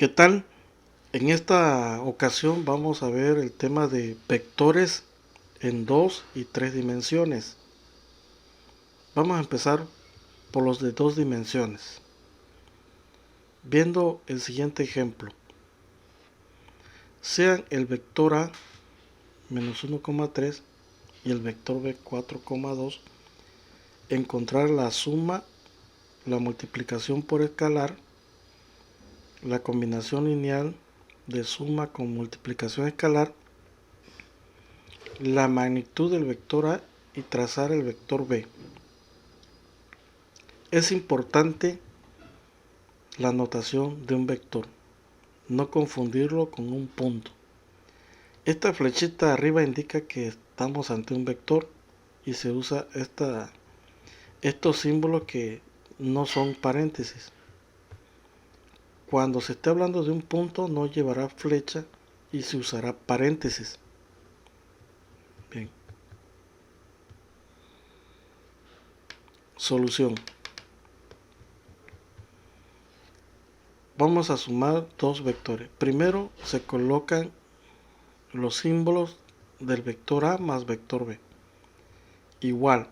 ¿Qué tal? En esta ocasión vamos a ver el tema de vectores en 2 y 3 dimensiones. Vamos a empezar por los de 2 dimensiones. Viendo el siguiente ejemplo. Sean el vector A menos 1,3 y el vector B 4,2. Encontrar la suma, la multiplicación por escalar, la combinación lineal de suma con multiplicación escalar, la magnitud del vector A y trazar el vector B. Es importante la notación de un vector, no confundirlo con un punto. Esta flechita arriba indica que estamos ante un vector y se usa estos símbolos que no son paréntesis. Cuando se esté hablando de un punto no llevará flecha y se usará paréntesis. Bien. Solución. Vamos a sumar dos vectores. Primero se colocan los símbolos del vector A más vector B. Igual.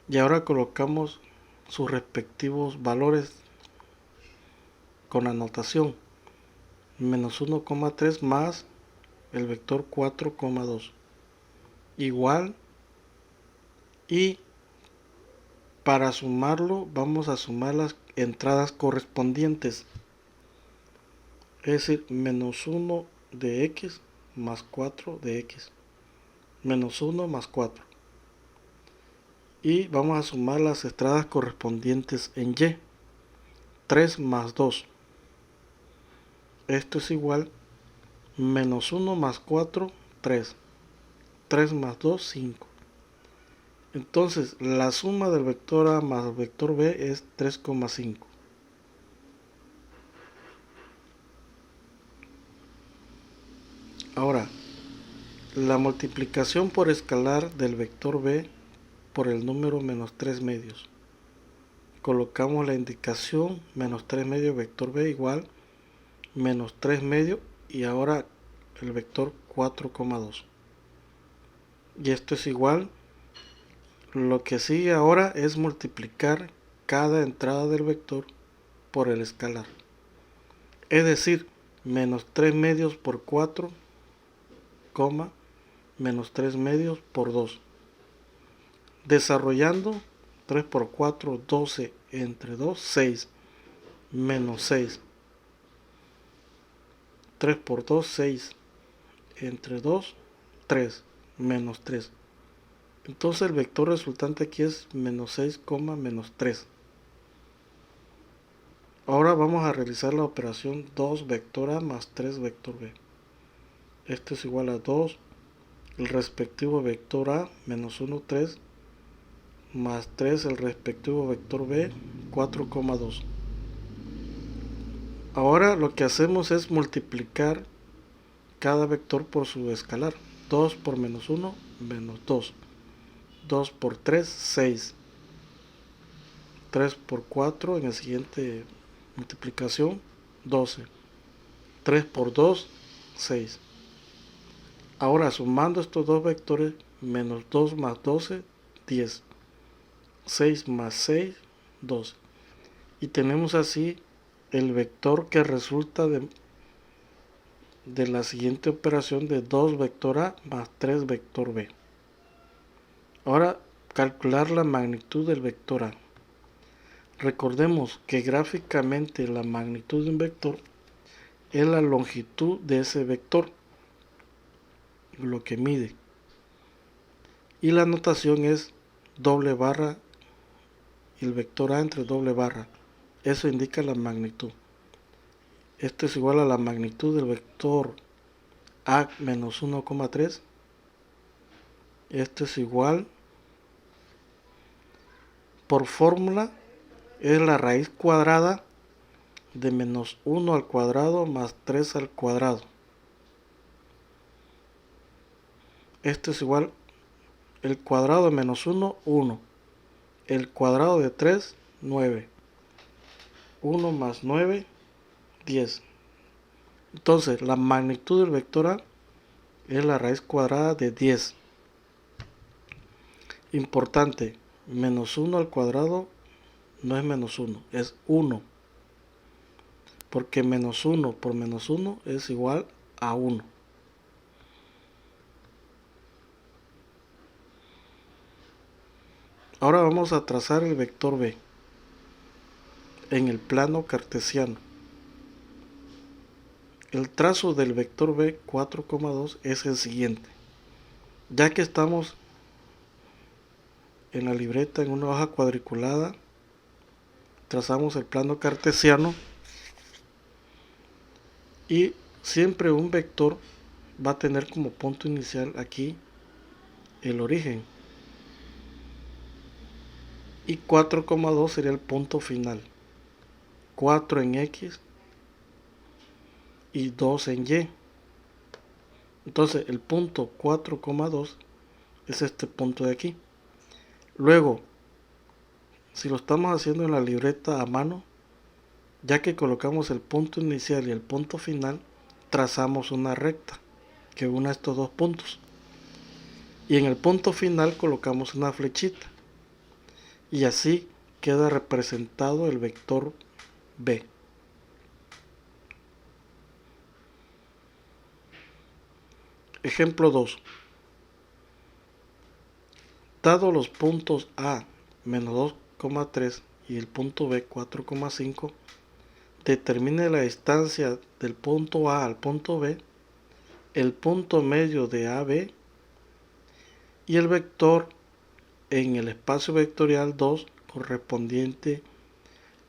Y ahora colocamos sus respectivos valores con anotación. Menos 1,3 más el vector 4,2. Igual. Y para sumarlo vamos a sumar las entradas correspondientes. Es decir, menos 1 de x más 4 de x. Menos 1 más 4. Y vamos a sumar las entradas correspondientes en y. 3 más 2. Esto es igual menos 1 más 4, 3. 3 más 2, 5. Entonces la suma del vector A más el vector B es 3,5. Ahora, la multiplicación por escalar del vector B por el número menos 3 medios. Colocamos la indicación menos 3 medios vector B igual menos 3 medios y ahora el vector 4,2. Y esto es igual. Lo que sigue ahora es multiplicar cada entrada del vector por el escalar. Es decir, menos 3 medios por 4, menos 3 medios por 2. Desarrollando 3 por 4, 12 entre 2, 6. Menos 6. 3 por 2, 6. Entre 2, 3. Menos 3. Entonces el vector resultante aquí es menos 6, menos 3. Ahora vamos a realizar la operación 2 vector A más 3 vector B. Esto es igual a 2, el respectivo vector A, menos 1, 3, más 3, el respectivo vector B, 4,2. Ahora lo que hacemos es multiplicar cada vector por su escalar. 2 por menos 1, menos 2. 2 por 3, 6. 3 por 4 en la siguiente multiplicación, 12. 3 por 2, 6. Ahora sumando estos dos vectores, menos 2 más 12, 10. 6 más 6, 12. Y tenemos así el vector que resulta de la siguiente operación de 2 vector A más 3 vector B. Ahora calcular la magnitud del vector A. Recordemos que gráficamente la magnitud de un vector es la longitud de ese vector, lo que mide. Y la notación es doble barra y el vector A entre doble barra. Eso indica la magnitud. Esto es igual a la magnitud del vector A menos 1,3. Esto es igual, por fórmula, es la raíz cuadrada de menos 1 al cuadrado más 3 al cuadrado. Esto es igual, el cuadrado de menos 1, 1. El cuadrado de 3, 9. 1 más 9, 10. Entonces, la magnitud del vector A es la raíz cuadrada de 10. Importante, menos 1 al cuadrado no es menos 1, es 1. Porque menos 1 por menos 1 es igual a 1. Ahora vamos a trazar el vector B en el plano cartesiano. El trazo del vector B 4,2 es el siguiente. Ya que estamos en la libreta en una hoja cuadriculada, trazamos el plano cartesiano y siempre un vector va a tener como punto inicial aquí el origen y 4,2 sería el punto final. 4 en X y 2 en Y. Entonces el punto 4,2 es este punto de aquí. Luego, si lo estamos haciendo en la libreta a mano, ya que colocamos el punto inicial y el punto final, trazamos una recta que una estos dos puntos. Y en el punto final colocamos una flechita. Y así queda representado el vector B. Ejemplo 2. Dado los puntos A menos 2,3 y el punto B 4,5, determine la distancia del punto A al punto B, el punto medio de AB y el vector en el espacio vectorial 2 correspondiente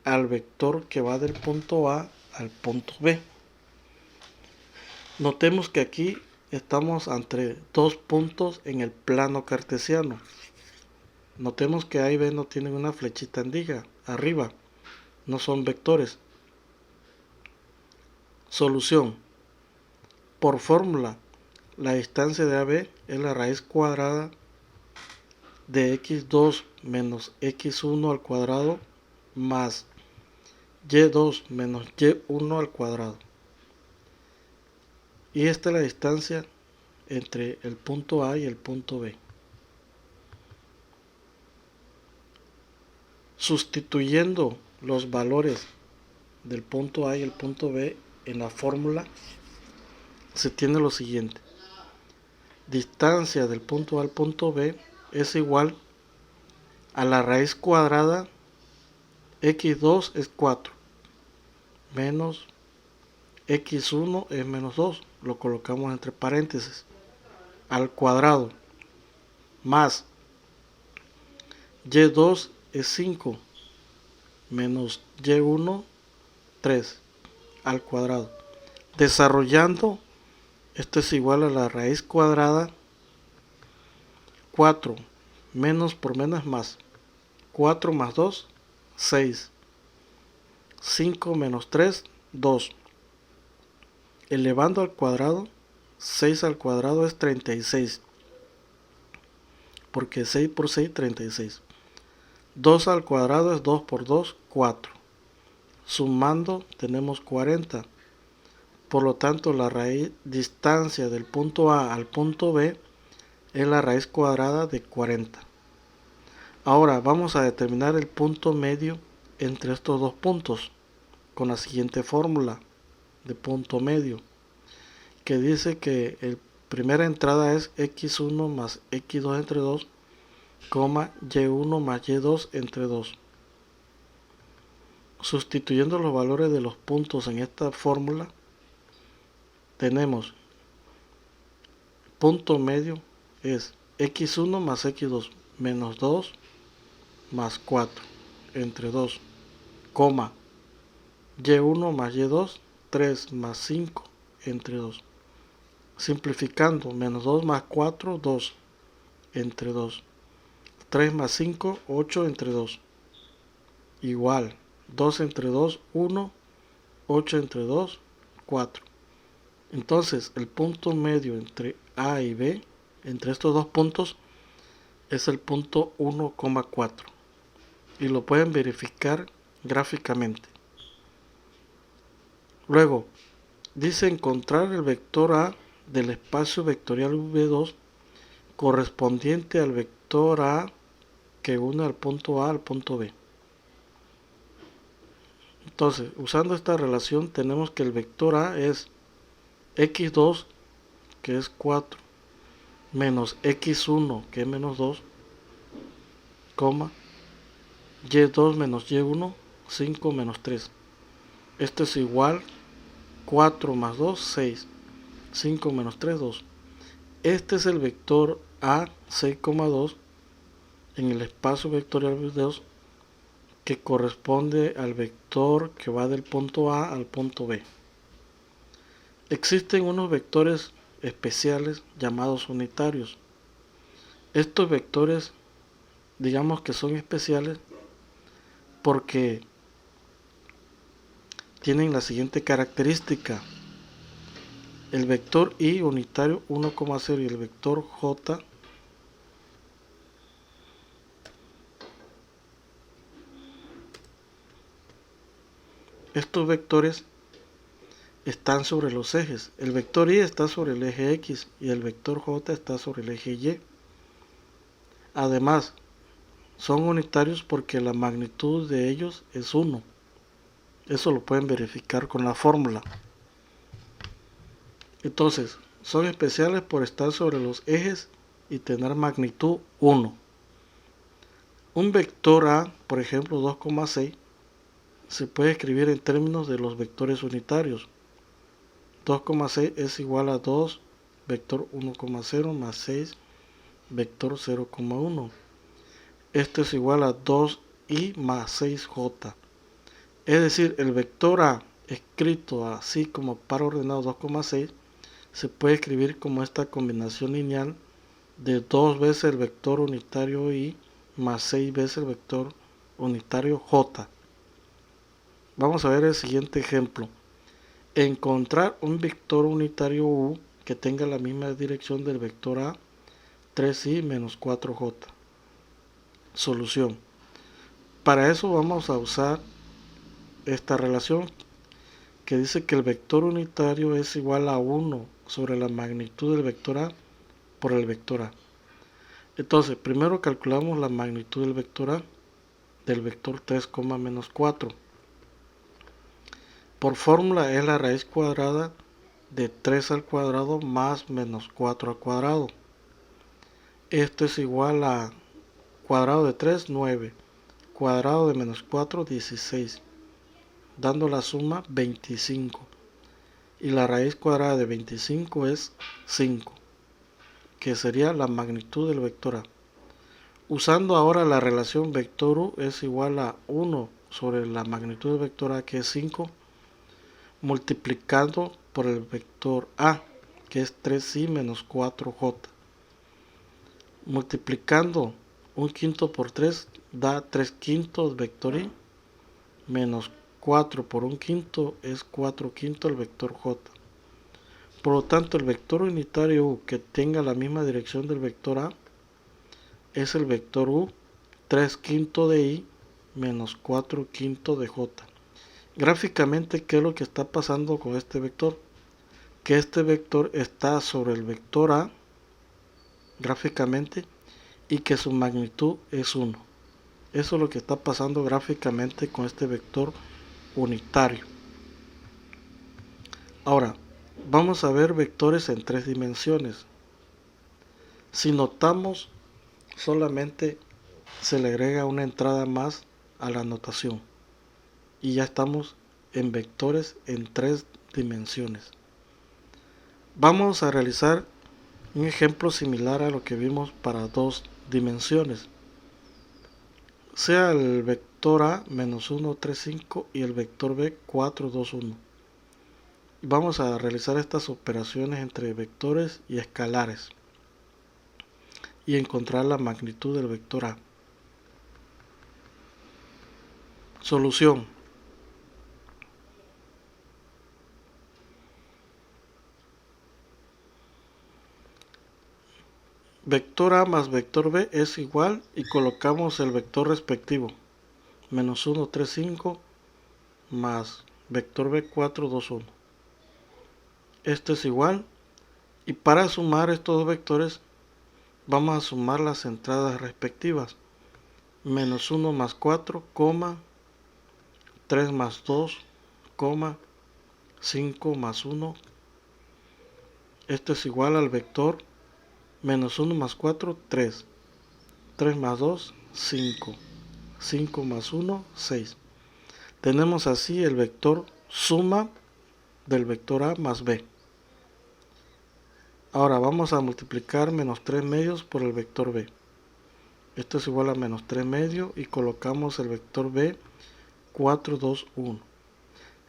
al vector que va del punto A al punto B. Notemos que aquí estamos entre dos puntos en el plano cartesiano. Notemos que A y B no tienen una flechita en arriba, no son vectores. Solución. Por fórmula, la distancia de AB es la raíz cuadrada de x2 menos x1 al cuadrado más y2 menos y1 al cuadrado. Y esta es la distancia entre el punto A y el punto B. Sustituyendo los valores del punto A y el punto B en la fórmula, se tiene lo siguiente. Distancia del punto A al punto B es igual a la raíz cuadrada, x2 es 4, menos x1 es menos 2, lo colocamos entre paréntesis, al cuadrado, más y2 es 5, menos y1, 3, al cuadrado. Desarrollando, esto es igual a la raíz cuadrada, 4, menos por menos más, 4 más 2, 6, 5 menos 3, 2, elevando al cuadrado, 6 al cuadrado es 36, porque 6 por 6, 36. 2 al cuadrado es 2 por 2, 4. Sumando tenemos 40. Por lo tanto, la raíz distancia del punto A al punto B es la raíz cuadrada de 40. Ahora vamos a determinar el punto medio entre estos dos puntos con la siguiente fórmula de punto medio, que dice que la primera entrada es x1 más x2 entre 2, y1 más y2 entre 2. Sustituyendo los valores de los puntos en esta fórmula, tenemos punto medio es x1 más x2 menos 2 más 4 entre 2, y1 más y2, 3 más 5 entre 2. Simplificando, menos 2 más 4, 2 entre 2. 3 más 5, 8 entre 2. Igual, 2 entre 2, 1, 8 entre 2, 4. Entonces, el punto medio entre A y B, entre estos dos puntos, es el punto 1,4. Y lo pueden verificar gráficamente. Luego, Dice encontrar el vector A del espacio vectorial V2 correspondiente al vector A que une al punto A al punto B. Entonces, usando esta relación tenemos que el vector A es x2, que es 4, menos x1, que es menos 2, coma, y2 menos y1, 5 menos 3. Esto es igual 4 más 2, 6. 5 menos 3, 2. Este es el vector A, 6,2 en el espacio vectorial V2 que corresponde al vector que va del punto A al punto B. Existen unos vectores especiales llamados unitarios. Estos vectores, digamos que son especiales porque tienen la siguiente característica. El vector I unitario 1,0 y el vector J estos vectores están sobre los ejes. El vector Y está sobre el eje X y el vector J está sobre el eje Y. Además, son unitarios porque la magnitud de ellos es 1. Eso lo pueden verificar con la fórmula. Entonces, son especiales por estar sobre los ejes y tener magnitud 1. Un vector A, por ejemplo 2,6, se puede escribir en términos de los vectores unitarios. 2,6 es igual a 2 vector 1,0 más 6 vector 0,1. Esto es igual a 2i más 6j. Es decir, el vector A escrito así como par ordenado 2,6 se puede escribir como esta combinación lineal de 2 veces el vector unitario i más 6 veces el vector unitario j. Vamos a ver el siguiente ejemplo. Encontrar un vector unitario u que tenga la misma dirección del vector a 3i menos 4j. Solución. Para eso vamos a usar esta relación que dice que el vector unitario es igual a 1 sobre la magnitud del vector a por el vector a. Entonces, primero calculamos la magnitud del vector a del vector 3, menos 4. Por fórmula es la raíz cuadrada de 3 al cuadrado más menos 4 al cuadrado. Esto es igual a cuadrado de 3, 9. Cuadrado de menos 4, 16. Dando la suma 25. Y la raíz cuadrada de 25 es 5, que sería la magnitud del vector A. Usando ahora la relación vector u es igual a 1 sobre la magnitud del vector A, que es 5, multiplicando por el vector A, que es 3i menos 4j. Multiplicando un quinto por 3 da 3 quintos vector i, menos 4 por un quinto es 4 quintos el vector j. Por lo tanto, el vector unitario u que tenga la misma dirección del vector a es el vector u 3 quintos de i menos 4 quintos de j. Gráficamente, ¿qué es lo que está pasando con este vector? Que este vector está sobre el vector a gráficamente y que su magnitud es 1. Eso es lo que está pasando gráficamente con este vector unitario. Ahora, vamos a ver vectores en 3 dimensiones. Si notamos, solamente se le agrega una entrada más a la notación y ya estamos en vectores en 3 dimensiones. Vamos a realizar un ejemplo similar a lo que vimos para 2 dimensiones. Sea el vector A menos 1, 3, 5 y el vector B 4, 2, 1. Vamos a realizar estas operaciones entre vectores y escalares y encontrar la magnitud del vector A. Solución. Vector A más vector B es igual y colocamos el vector respectivo. Menos 1, 3, 5 más vector B 4, 2, 1. Esto es igual. Y para sumar estos dos vectores, vamos a sumar las entradas respectivas. Menos 1 más 4, 3 más 2, 5 más 1. Esto es igual al vector menos 1 más 4, 3. 3 más 2, 5. 5 más 1, 6. Tenemos así el vector suma del vector A más B. Ahora vamos a multiplicar menos 3 medios por el vector B. Esto es igual a menos 3 medios y colocamos el vector B 4, 2, 1.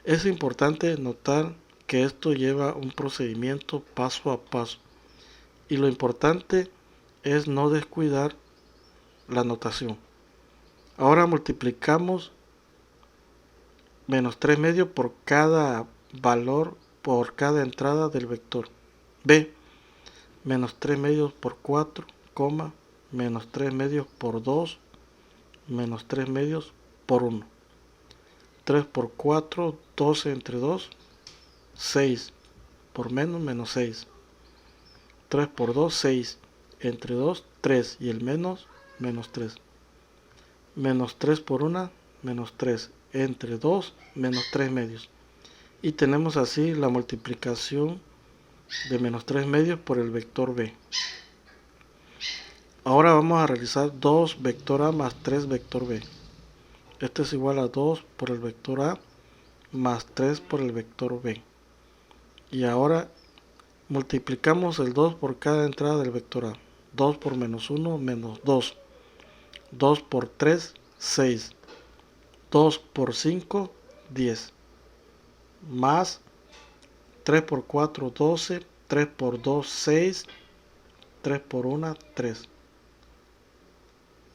Es importante notar que esto lleva un procedimiento paso a paso. Y lo importante es no descuidar la notación. Ahora multiplicamos menos 3 medios por cada valor, por cada entrada del vector B. Menos 3 medios por 4, menos 3 medios por 2, menos 3 medios por 1. 3 por 4, 12 entre 2, 6 por menos 6. 3 por 2, 6. Entre 2, 3. Y el menos 3. Menos 3 por 1, menos 3. Entre 2, menos 3 medios. Y tenemos así la multiplicación de menos 3 medios por el vector B. Ahora vamos a realizar 2 vector A más 3 vector B. Esto es igual a 2 por el vector A más 3 por el vector B. Y ahora multiplicamos el 2 por cada entrada del vector A. 2 por menos 1, menos 2. 2 por 3, 6. 2 por 5, 10. Más 3 por 4, 12. 3 por 2, 6. 3 por 1, 3.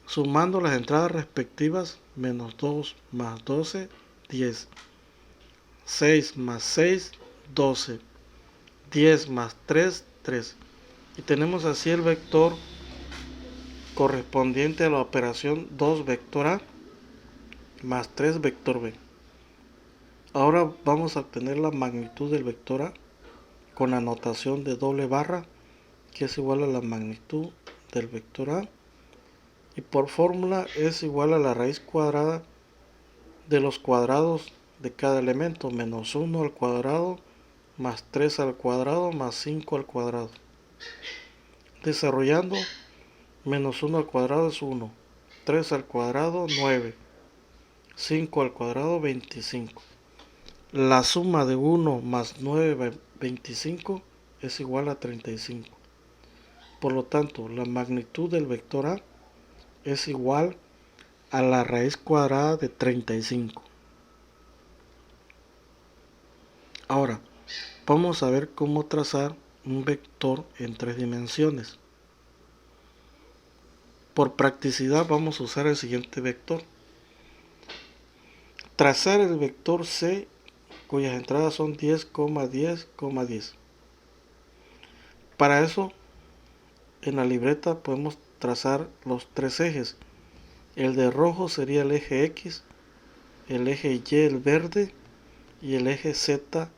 Sumando las entradas respectivas, menos 2 más 12, 10. 6 más 6, 12. 10 más 3, 3. Y tenemos así el vector correspondiente a la operación 2 vector A más 3 vector B. Ahora vamos a obtener la magnitud del vector A con la notación de doble barra, que es igual a la magnitud del vector A. Y por fórmula es igual a la raíz cuadrada de los cuadrados de cada elemento, menos 1 al cuadrado, más 3 al cuadrado, más 5 al cuadrado. Desarrollando, menos 1 al cuadrado es 1, 3 al cuadrado 9, 5 al cuadrado 25. La suma de 1 más 9, 25 es igual a 35. Por lo tanto, la magnitud del vector A es igual a la raíz cuadrada de 35. Ahora, vamos a ver cómo trazar un vector en 3 dimensiones. Por practicidad vamos a usar el siguiente vector. Trazar el vector C, cuyas entradas son 10, 10, 10. Para eso, en la libreta podemos trazar los 3 ejes. El de rojo sería el eje X, el eje Y el verde y el eje Z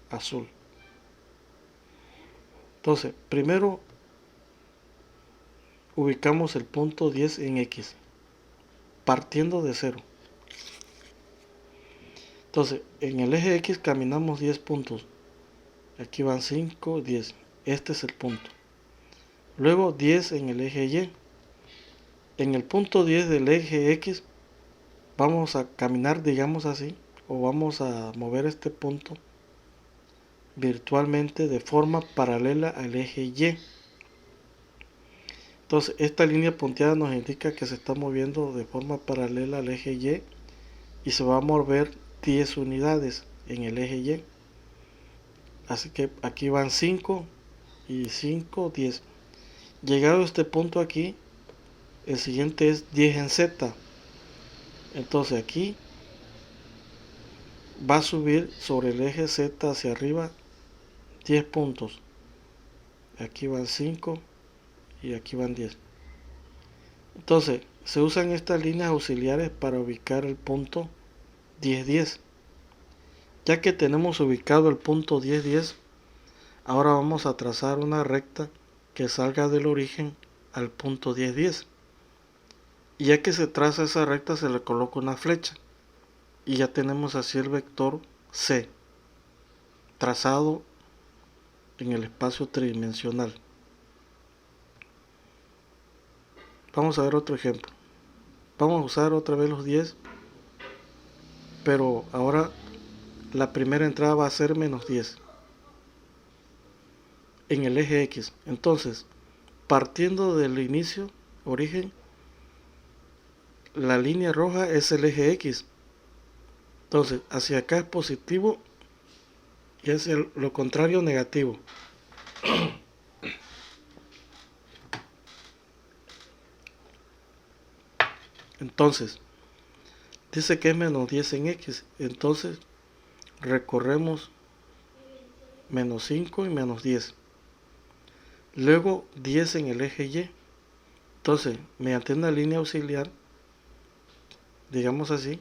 azul. Entonces, primero ubicamos el punto 10 en X, partiendo de 0. Entonces, en el eje X caminamos 10 puntos. Aquí van 5, 10. Este es el punto. Luego 10 en el eje Y. En el punto 10 del eje X vamos a caminar, digamos así, o vamos a mover este punto virtualmente de forma paralela al eje Y. Entonces esta línea punteada nos indica que se está moviendo de forma paralela al eje Y se va a mover 10 unidades en el eje Y. Así que aquí van 5 y 5, 10. Llegado a este punto aquí, el siguiente es 10 en Z. Entonces aquí va a subir sobre el eje Z hacia arriba 10 puntos. Aquí van 5 y aquí van 10. Entonces se usan estas líneas auxiliares para ubicar el punto 10, 10. Ya que tenemos ubicado el punto 10, 10, Ahora vamos a trazar una recta que salga del origen al punto 10, 10. Y ya que se traza esa recta, se le coloca una flecha. Y ya tenemos así el vector C, trazado en el espacio tridimensional. Vamos a ver otro ejemplo. Vamos a usar otra vez los 10, pero ahora la primera entrada va a ser menos 10 en el eje X. Entonces, partiendo del inicio, origen, la línea roja es el eje X. Entonces, hacia acá es positivo y hacia lo contrario negativo. Entonces, dice que es menos 10 en X. Entonces, recorremos menos 5 y menos 10. Luego 10 en el eje Y. Entonces, mediante una línea auxiliar, digamos así,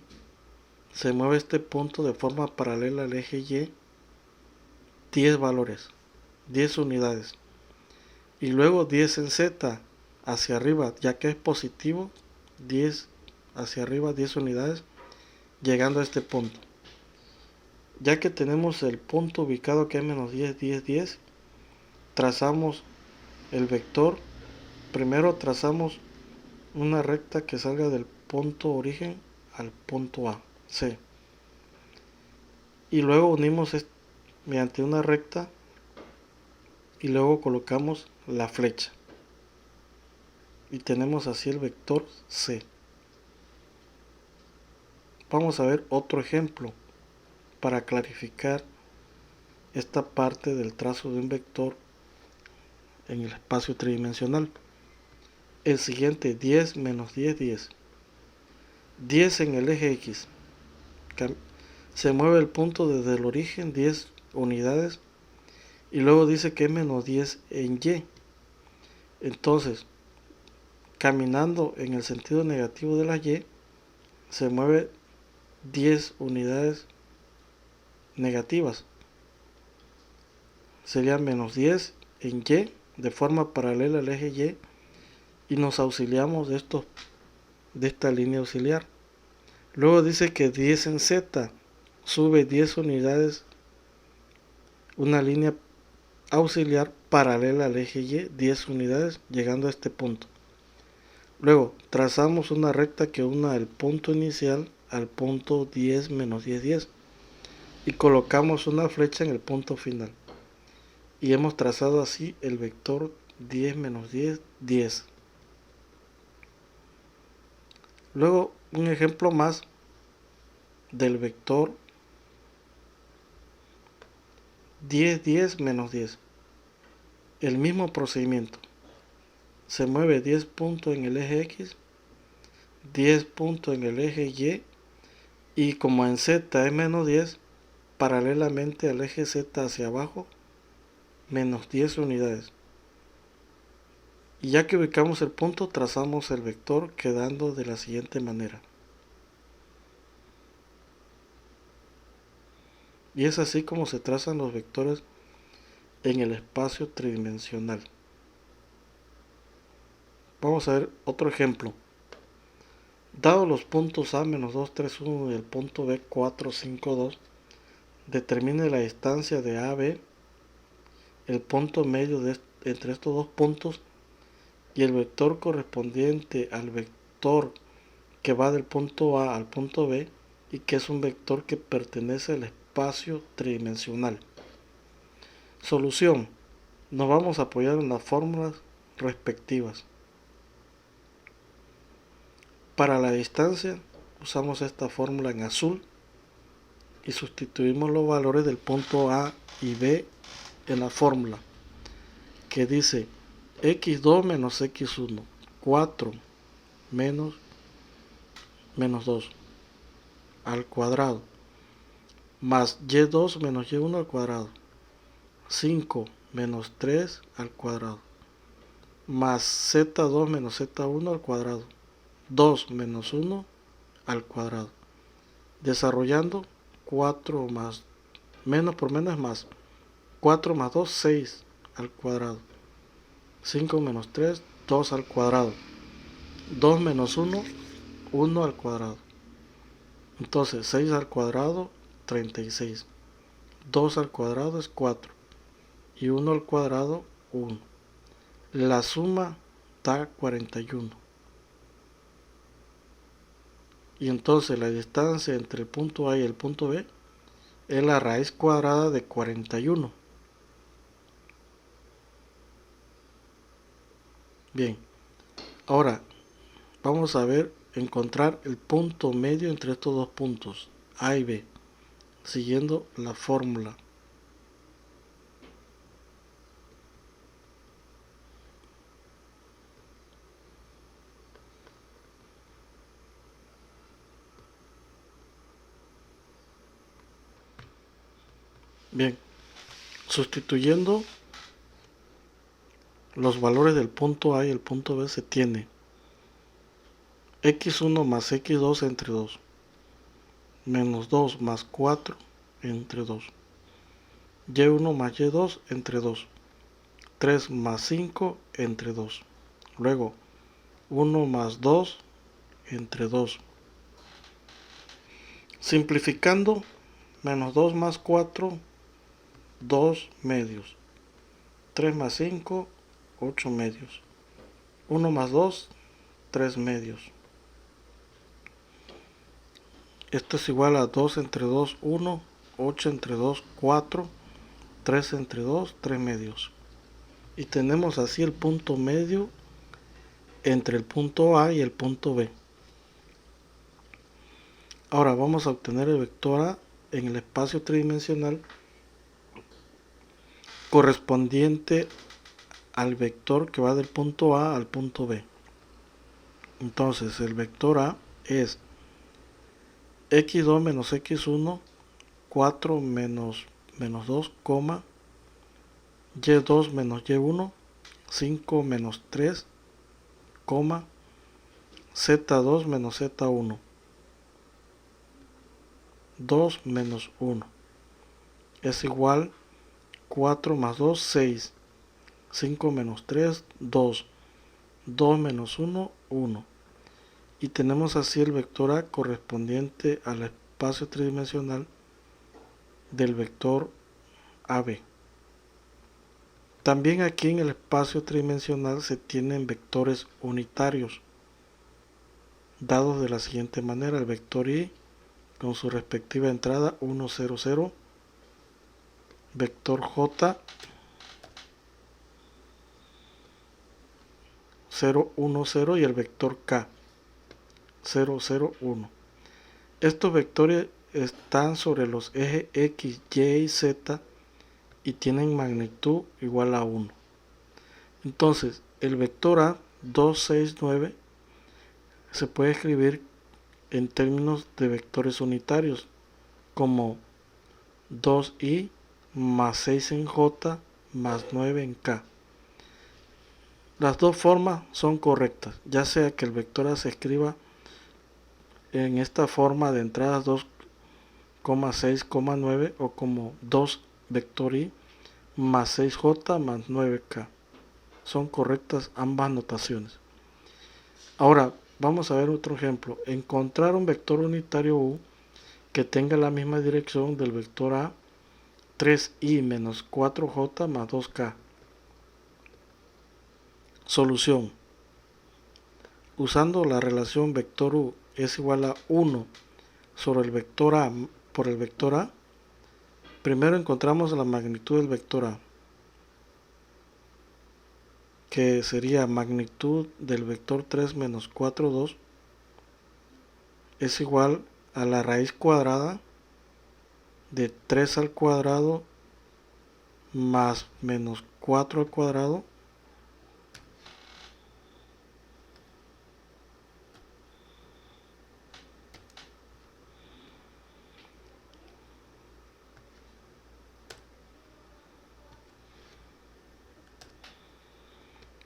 se mueve este punto de forma paralela al eje Y 10 valores, 10 unidades. Y luego 10 en Z hacia arriba, ya que es positivo, 10 hacia arriba, 10 unidades, llegando a este punto. Ya que tenemos el punto ubicado que es menos 10, 10, 10, trazamos el vector. Primero trazamos una recta que salga del punto origen al punto A, C. Y luego unimos mediante una recta y luego colocamos la flecha. Y tenemos así el vector C. Vamos a ver otro ejemplo para clarificar esta parte del trazo de un vector en el espacio tridimensional. El siguiente, 10 menos 10, 10. 10 en el eje X. Se mueve el punto desde el origen 10 unidades y luego dice que es menos 10 en Y. Entonces, caminando en el sentido negativo de la Y, se mueve 10 unidades negativas. Sería menos 10 en Y de forma paralela al eje Y y nos auxiliamos de esta línea auxiliar. Luego dice que 10 en Z sube 10 unidades, una línea auxiliar paralela al eje Y, 10 unidades, llegando a este punto. Luego trazamos una recta que una el punto inicial al punto 10 menos 10, 10 y colocamos una flecha en el punto final. Y hemos trazado así el vector 10 menos 10, 10. Luego un ejemplo más del vector 10, 10 menos 10. El mismo procedimiento. Se mueve 10 puntos en el eje X, 10 puntos en el eje Y y como en Z es menos 10, paralelamente al eje Z hacia abajo, menos 10 unidades. Y ya que ubicamos el punto, trazamos el vector quedando de la siguiente manera. Y es así como se trazan los vectores en el espacio tridimensional. Vamos a ver otro ejemplo. Dado los puntos A, menos 2, 3, 1 y el punto B, 4, 5, 2, determine la distancia de AB, el punto medio entre estos dos puntos y el vector correspondiente al vector que va del punto A al punto B y que es un vector que pertenece al espacio tridimensional. Solución. Nos vamos a apoyar en las fórmulas respectivas. Para la distancia usamos esta fórmula en azul y sustituimos los valores del punto A y B en la fórmula que dice x2 menos x1, 4 menos 2 al cuadrado, más y2 menos y1 al cuadrado, 5 menos 3 al cuadrado, más z2 menos z1 al cuadrado, 2 menos 1 al cuadrado. Desarrollando 4 más menos por menos es más. 4 más 2, 6 al cuadrado. 5 menos 3, 2 al cuadrado. 2 menos 1, 1 al cuadrado. Entonces 6 al cuadrado, 36. 2 al cuadrado es 4. Y 1 al cuadrado, 1. La suma da 41. Y entonces la distancia entre el punto A y el punto B es la raíz cuadrada de 41. Bien, ahora vamos a encontrar el punto medio entre estos dos puntos, A y B, siguiendo la fórmula. Bien, sustituyendo los valores del punto A y el punto B se tiene x1 más x2 entre 2, menos 2 más 4 entre 2, y1 más y2 entre 2, 3 más 5 entre 2, luego 1 más 2 entre 2. Simplificando, menos 2 más 4, 2 medios, 3 más 5, 8 medios, 1 más 2, 3 medios. Esto es igual a 2 entre 2, 1, 8 entre 2, 4, 3 entre 2, 3 medios. Y tenemos así el punto medio entre el punto A y el punto B. Ahora vamos a obtener el vector A en el espacio tridimensional correspondiente al vector que va del punto A al punto B. Entonces el vector A es x2 menos x1, 4 menos 2, y2 menos y1, 5 menos 3, z2 menos z1, 2 menos 1. Es igual 4 más 2, 6. 5 menos 3, 2. 2 menos 1, 1. Y tenemos así el vector A correspondiente al espacio tridimensional del vector AB. También aquí en el espacio tridimensional se tienen vectores unitarios, dados de la siguiente manera: el vector I con su respectiva entrada 1, 0, 0, vector J 0, 1, 0 y el vector K 0, 0, 1. Estos vectores están sobre los ejes X, Y y Z y tienen magnitud igual a 1. Entonces el vector A 2, 6, 9 se puede escribir en términos de vectores unitarios como 2i más 6 en J más 9 en K. Las dos formas son correctas, ya sea que el vector A se escriba en esta forma de entradas 2, 6, 9 o como 2 vector i más 6j más 9k. Son correctas ambas notaciones. Ahora vamos a ver otro ejemplo. Encontrar un vector unitario u que tenga la misma dirección del vector a 3i menos 4j más 2k. Solución. Usando la relación vector u es igual a 1 sobre el vector a por el vector a, primero encontramos la magnitud del vector a, que sería magnitud del vector 3 menos 4, 2, es igual a la raíz cuadrada de 3 al cuadrado más menos 4 al cuadrado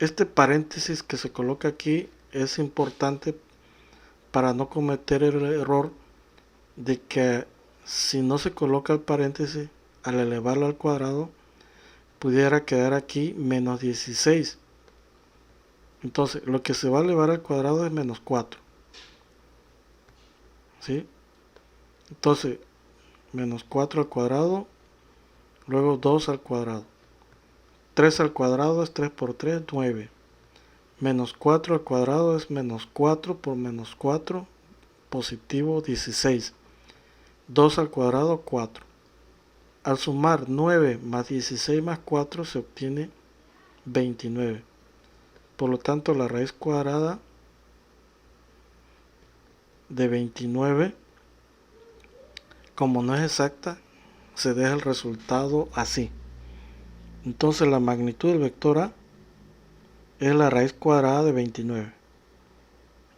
Este paréntesis que se coloca aquí es importante para no cometer el error de que si no se coloca el paréntesis al elevarlo al cuadrado pudiera quedar aquí menos 16. Entonces, lo que se va a elevar al cuadrado es menos 4. ¿Sí? Entonces, menos 4 al cuadrado, luego 2 al cuadrado. 3 al cuadrado es 3 por 3, 9. Menos 4 al cuadrado es menos 4 por menos 4, positivo 16. 2 al cuadrado, 4. Al sumar 9 más 16 más 4 se obtiene 29. Por lo tanto, la raíz cuadrada de 29, como no es exacta, se deja el resultado así. Entonces la magnitud del vector A es la raíz cuadrada de 29.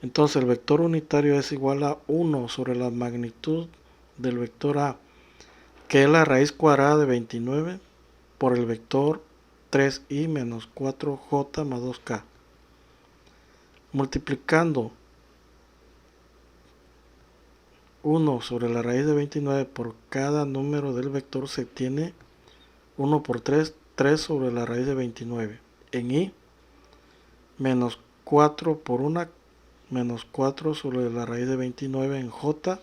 Entonces el vector unitario es igual a 1 sobre la magnitud del vector A, que es la raíz cuadrada de 29 por el vector 3i menos 4j más 2k. Multiplicando 1 sobre la raíz de 29 por cada número del vector se tiene 1 por 3, 3 sobre la raíz de 29. En i, menos 4 por 1, menos 4 sobre la raíz de 29 en j,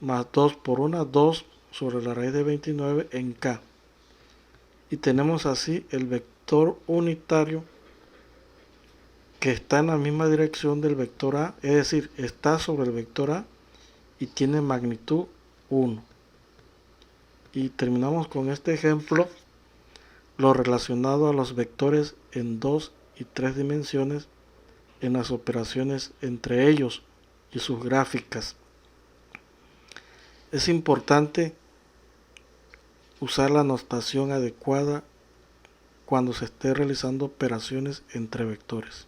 más 2 por 1, 2 sobre la raíz de 29 en k. Y tenemos así el vector unitario que está en la misma dirección del vector A, es decir, está sobre el vector A y tiene magnitud 1. Y terminamos con este ejemplo, lo relacionado a los vectores en 2 y 3 dimensiones en las operaciones entre ellos y sus gráficas. Es importante usar la notación adecuada cuando se esté realizando operaciones entre vectores.